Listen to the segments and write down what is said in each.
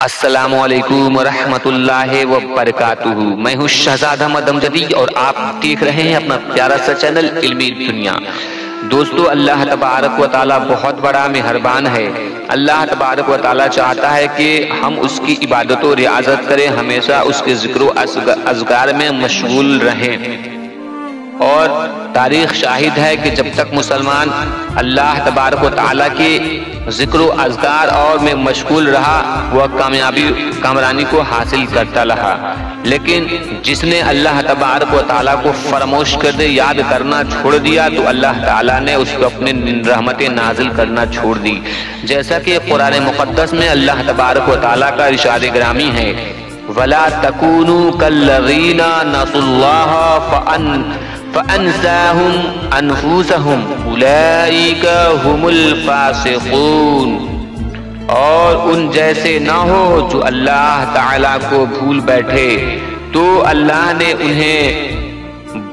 السلام علیکم ورحمۃ اللہ وبرکاتہ۔ میں ہوں شہزاد احمد امجدی اور آپ دیکھ رہے ہیں اپنا پیارا سا چینل علمی دنیا۔ دوستو، اللہ تبارک و تعالیٰ بہت بڑا مہربان ہے۔ اللہ تبارک و تعالیٰ چاہتا ہے کہ ہم اس کی عبادت و ریاضت کریں، ہمیشہ اس کے ذکر و اذکار میں مشغول رہیں۔ اور تاریخ شاہد ہے کہ جب تک مسلمان اللہ تبارک و تعالیٰ کے ذکر و اذکار اور میں مشغول رہا، وہ کامرانی کو حاصل کرتا رہا۔ لیکن جس نے اللہ تبارک و تعالیٰ کو فراموش کر دے، یاد کرنا چھوڑ دیا، تو اللہ تعالیٰ نے اس کو اپنے رحمتیں نازل کرنا چھوڑ دی۔ جیسا کہ قرآن مقدس میں اللہ تبارک و تعالیٰ کا ارشاد گرامی ہے، وَلَا تَكُونُوا كَالَّذِينَ نَسُوا اللَّهَ فَأَنْسَاهُمْ أَنفُسَهُمْ أُولَئِكَ هُمُ الْفَاسِقُونَ۔ اور ان جیسے نہ ہو جو اللہ تعالیٰ کو بھول بیٹھے، تو اللہ نے انہیں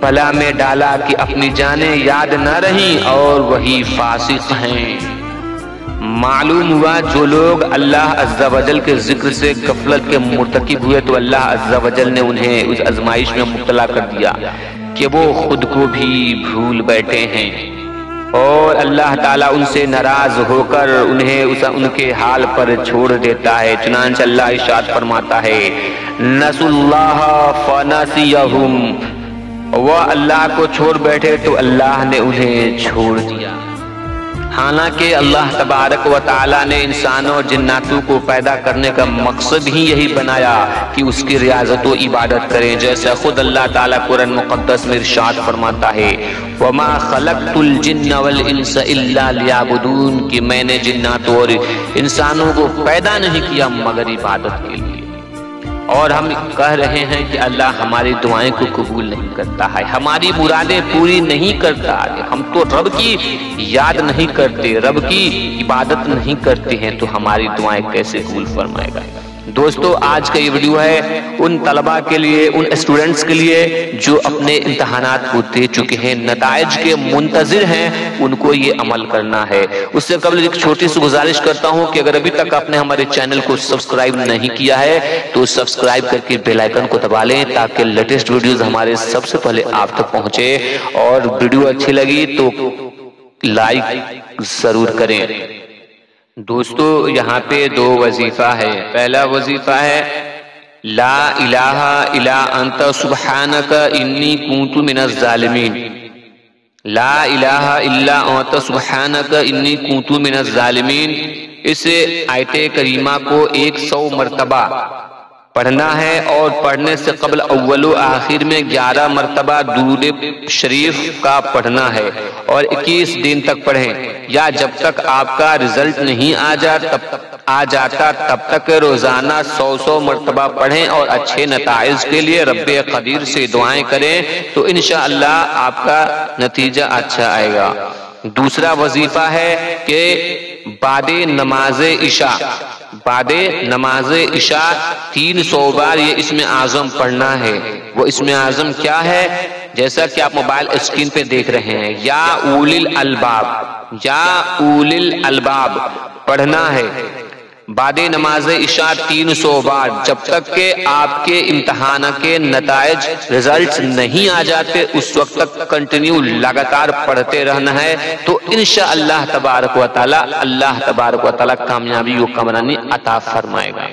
بلا میں ڈالا کہ اپنی جانیں یاد نہ رہیں اور وہی فاسق ہیں۔ معلوم ہوا جو لوگ اللہ عز و جل کے ذکر سے غفلت کے مرتکب ہوئے، تو اللہ عز و جل نے انہیں اس آزمائش میں مبتلا کر دیا کہ وہ خود کو بھی بھول بیٹھے ہیں، اور اللہ تعالیٰ ان سے ناراض ہو کر انہیں ان کے حال پر چھوڑ دیتا ہے۔ چنانچہ اللہ ارشاد فرماتا ہے، نسوا اللہ فنسیہم، وہ اللہ کو چھوڑ بیٹھے تو اللہ نے انہیں چھوڑ دیا۔ حالانکہ اللہ تبارک و تعالیٰ نے انسانوں اور جناتوں کو پیدا کرنے کا مقصد ہی یہی بنایا کہ اس کی ریاضت و عبادت کریں، جیسا خود اللہ تعالیٰ قرآن مقدس میں ارشاد فرماتا ہے، وَمَا خَلَقْتُ الْجِنَّ وَالْإِنسَ إِلَّا لِيَعْبُدُونَ، کہ میں نے جناتوں اور انسانوں کو پیدا نہیں کیا مگر عبادت کے لیے۔ اور ہم کہہ رہے ہیں کہ اللہ ہماری دعائیں کو قبول نہیں کرتا ہے، ہماری مرادیں پوری نہیں کرتا ہے۔ ہم تو رب کی یاد نہیں کرتے، رب کی عبادت نہیں کرتے ہیں، تو ہماری دعائیں کیسے قبول فرمائے گا؟ دوستو، آج کا یہ ویڈیو ہے ان طلباء کے لیے، ان اسٹوڈنٹس کے لیے جو اپنے امتحانات کو دے چکے ہیں، نتائج کے منتظر ہیں، ان کو یہ عمل کرنا ہے۔ اس سے قبل ایک چھوٹی سی گزارش کرتا ہوں کہ اگر ابھی تک آپ نے ہمارے چینل کو سبسکرائب نہیں کیا ہے تو سبسکرائب کر کے بیل آئیکن کو دبا لیں، تاکہ لیٹسٹ ویڈیوز ہمارے سب سے پہلے آپ تک پہنچے۔ اور ویڈیو اچھی لگی تو لائک ضرور کریں۔ دوستو، یہاں پہ دو وظیفہ ہے۔ پہلا وظیفہ ہے، لا الہ الا انت سبحانک انی کنت من الظالمین۔ لا الہ الا انت سبحانک انی کنت من الظالمین۔ اس آیت کریمہ کو 100 مرتبہ پڑھنا ہے، اور پڑھنے سے قبل اول و آخر میں 11 مرتبہ درود شریف کا پڑھنا ہے، اور 21 دن تک پڑھیں، یا جب تک آپ کا رزلٹ نہیں آ جاتا تب تک روزانہ 100 مرتبہ پڑھیں، اور اچھے نتائج کے لیے رب قدیر سے دعائیں کریں، تو انشاءاللہ آپ کا نتیجہ اچھا آئے گا۔ دوسرا وظیفہ ہے کہ بعد نماز عشاء 300 بار یہ اسم اعظم پڑھنا ہے۔ وہ اسم اعظم کیا ہے؟ جیسا کہ آپ موبائل اسکرین پہ دیکھ رہے ہیں، یا اولی الالباب پڑھنا ہے بعد نماز عشاء 300 بار، جب تک کہ آپ کے امتحان کے نتائج رزلٹس نہیں آ جاتے، اس وقت تک کنٹینیو لگاتار پڑھتے رہنا ہے، تو انشاءاللہ تبارک و تعالی کامیابی و کامرانی عطا فرمائے گا۔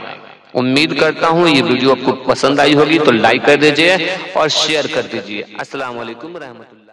امید کرتا ہوں یہ ویڈیو آپ کو پسند آئی ہوگی، تو لائک کر دیجئے اور شیئر کر دیجئے۔ السلام علیکم ورحمۃ اللہ۔